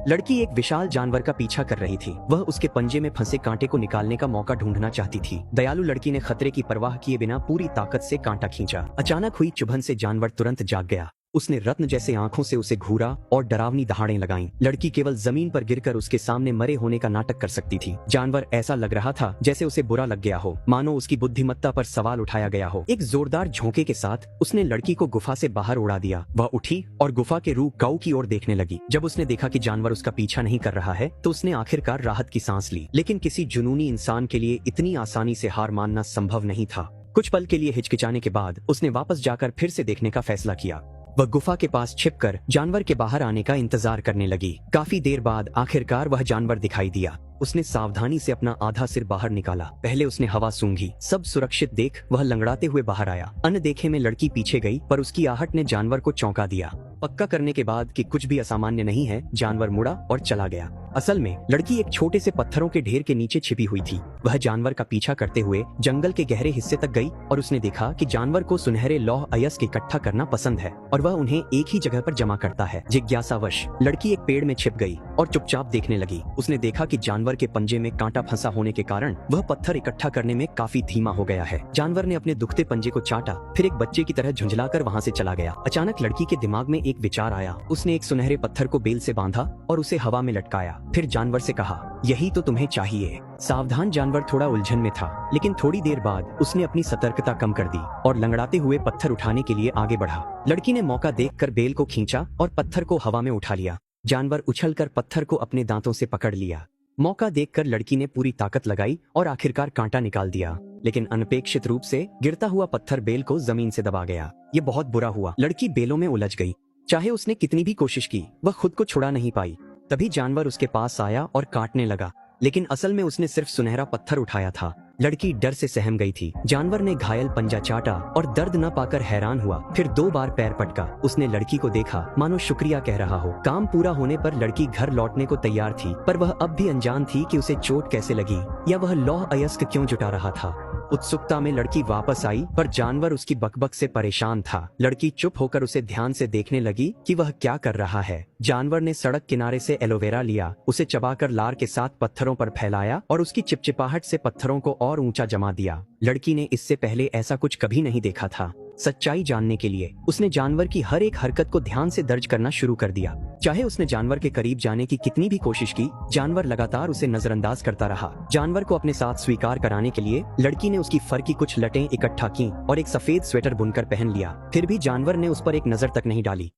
लड़की एक विशाल जानवर का पीछा कर रही थी। वह उसके पंजे में फंसे कांटे को निकालने का मौका ढूंढना चाहती थी। दयालु लड़की ने खतरे की परवाह किए बिना पूरी ताकत से कांटा खींचा। अचानक हुई चुभन से जानवर तुरंत जाग गया। उसने रत्न जैसे आंखों से उसे घूरा और डरावनी दहाड़ें लगाईं। लड़की केवल जमीन पर गिरकर उसके सामने मरे होने का नाटक कर सकती थी। जानवर ऐसा लग रहा था जैसे उसे बुरा लग गया हो, मानो उसकी बुद्धिमत्ता पर सवाल उठाया गया हो। एक जोरदार झोंके के साथ उसने लड़की को गुफा से बाहर उड़ा दिया। वह उठी और गुफा के रूप काऊ की ओर देखने लगी। जब उसने देखा कि जानवर उसका पीछा नहीं कर रहा है तो उसने आखिरकार राहत की सांस ली। लेकिन किसी जुनूनी इंसान के लिए इतनी आसानी से हार मानना संभव नहीं था। कुछ पल के लिए हिचकिचाने के बाद उसने वापस जाकर फिर से देखने का फैसला किया। वह गुफा के पास छिपकर जानवर के बाहर आने का इंतजार करने लगी। काफी देर बाद आखिरकार वह जानवर दिखाई दिया। उसने सावधानी से अपना आधा सिर बाहर निकाला। पहले उसने हवा सूंघी। सब सुरक्षित देख वह लंगड़ाते हुए बाहर आया। अनदेखे में लड़की पीछे गई, पर उसकी आहट ने जानवर को चौंका दिया। पक्का करने के बाद कि कुछ भी असामान्य नहीं है, जानवर मुड़ा और चला गया। असल में लड़की एक छोटे से पत्थरों के ढेर के नीचे छिपी हुई थी। वह जानवर का पीछा करते हुए जंगल के गहरे हिस्से तक गई और उसने देखा कि जानवर को सुनहरे लौह अयस्क इकट्ठा करना पसंद है और वह उन्हें एक ही जगह पर जमा करता है। जिज्ञासावश लड़की एक पेड़ में छिप गई और चुपचाप देखने लगी। उसने देखा कि जानवर के पंजे में कांटा फंसा होने के कारण वह पत्थर इकट्ठा करने में काफी धीमा हो गया है। जानवर ने अपने दुखते पंजे को चाटा, फिर एक बच्चे की तरह झुंझलाकर वहाँ से चला गया। अचानक लड़की के दिमाग में एक विचार आया। उसने एक सुनहरे पत्थर को बेल से बांधा और उसे हवा में लटकाया। फिर जानवर से कहा, यही तो तुम्हें चाहिए। सावधान जानवर थोड़ा उलझन में था, लेकिन थोड़ी देर बाद उसने अपनी सतर्कता कम कर दी और लंगड़ाते हुए पत्थर उठाने के लिए आगे बढ़ा। लड़की ने मौका देखकर बेल को खींचा और पत्थर को हवा में उठा लिया। जानवर उछलकर पत्थर को अपने दांतों से पकड़ लिया। मौका देखकर लड़की ने पूरी ताकत लगाई और आखिरकार कांटा निकाल दिया, लेकिन अनपेक्षित रूप से गिरता हुआ पत्थर बेल को जमीन से दबा गया। ये बहुत बुरा हुआ। लड़की बेलों में उलझ गई। चाहे उसने कितनी भी कोशिश की, वह खुद को छुड़ा नहीं पाई। तभी जानवर उसके पास आया और काटने लगा, लेकिन असल में उसने सिर्फ सुनहरा पत्थर उठाया था। लड़की डर से सहम गई थी। जानवर ने घायल पंजा चाटा और दर्द न पाकर हैरान हुआ। फिर 2 बार पैर पटका। उसने लड़की को देखा, मानो शुक्रिया कह रहा हो। काम पूरा होने पर लड़की घर लौटने को तैयार थी, पर वह अब भी अनजान थी कि उसे चोट कैसे लगी या वह लौह अयस्क क्यों जुटा रहा था। उत्सुकता में लड़की वापस आई, पर जानवर उसकी बकबक से परेशान था। लड़की चुप होकर उसे ध्यान से देखने लगी कि वह क्या कर रहा है। जानवर ने सड़क किनारे से एलोवेरा लिया, उसे चबाकर लार के साथ पत्थरों पर फैलाया और उसकी चिपचिपाहट से पत्थरों को और ऊंचा जमा दिया। लड़की ने इससे पहले ऐसा कुछ कभी नहीं देखा था। सच्चाई जानने के लिए उसने जानवर की हर एक हरकत को ध्यान से दर्ज करना शुरू कर दिया। चाहे उसने जानवर के करीब जाने की कितनी भी कोशिश की, जानवर लगातार उसे नजरअंदाज करता रहा। जानवर को अपने साथ स्वीकार कराने के लिए लड़की ने उसकी फर की कुछ लटें इकट्ठा की और एक सफेद स्वेटर बुनकर पहन लिया। फिर भी जानवर ने उस पर एक नजर तक नहीं डाली।